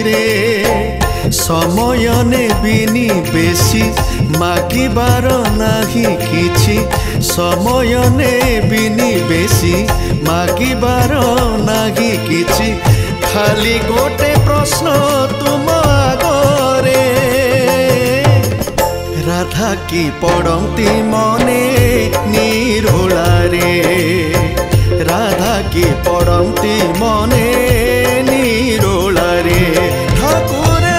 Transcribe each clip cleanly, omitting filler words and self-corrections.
ମନ୍ଦିରେ ସମୟ ନେବିନି ବେଶୀ ମାଗିବାର ନାହିଁ କିଛି ସମୟ ନେବିନି ବେଶୀ ମାଗିବାର ନାହିଁ କିଛି ଖାଲି ଗୋଟେ ପ୍ରଶ୍ନ ତୁମ ଆଗରେ राधा की पड़ती मने निरोलारे राधा की पड़ती मने निरोलारे ठाकुरे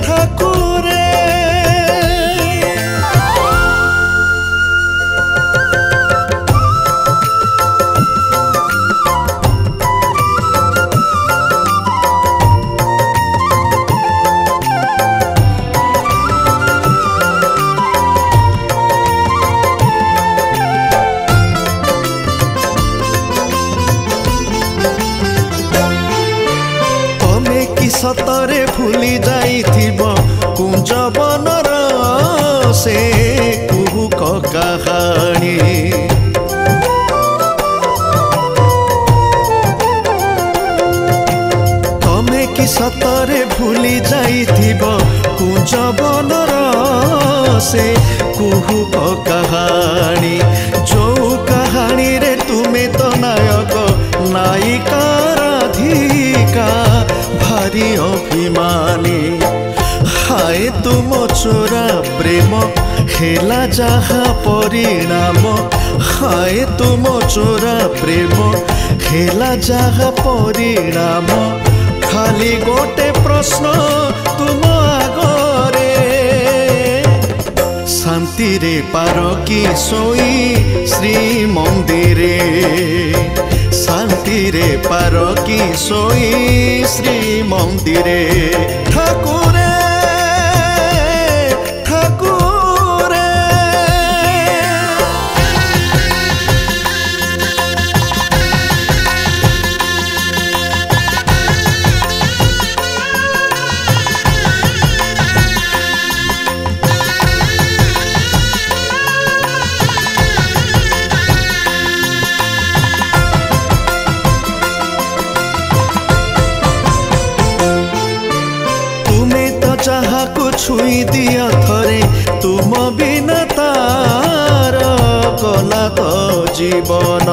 ठाकुरे सतरे भूली जाइथिब कुंज बनर से कुहुक कहानी तमे कि सतरे भूली जाइथिब कुंज बनर से कुहुक कहानी जो कहानी रे तुमे तो नायक नायिका राधिका भारी अभिमानी हाय तुम चोरा प्रेम हेला जहा परिणाम हाय तुम चोरा प्रेम हेला जहा परिणाम खाली गोटे प्रश्न तुम आगरे शांति रे पार की सोई श्री मंदिरे शांति रे पार की सोई श्री मंदिरे ठाकुरे ठाकुरे छुई दिया थरे तुम बिना तार गला तो जीवन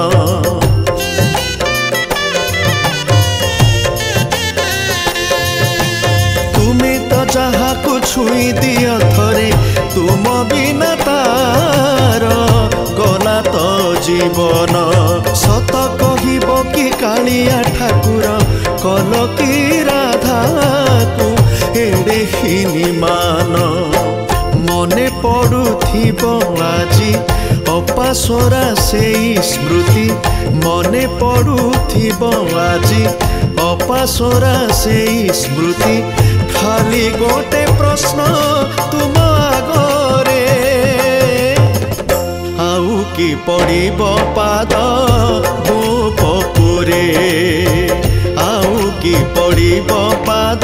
तुम्हें तो जहा को छुई दिया थरे तुम बिना तार गला तो जीवन सत कहिब कि कालिया ठाकुर कल की राधा को एड़े हिनी मान मने पड़ुथिब आजी अपासरा से स्मृति मने पड़ुथिब आजी अपासरा से स्मृति खाली गोटे प्रश्न तुम आगरे आउ कि पड़िब पाद गोपपुरे आउ कि पड़िब पाद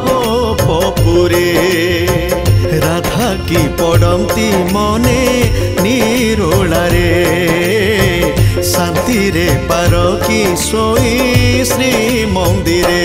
गोपपुरे राधा की पड़ती मने निरोलारे शांति रे पार की सोई श्री मंदिरे।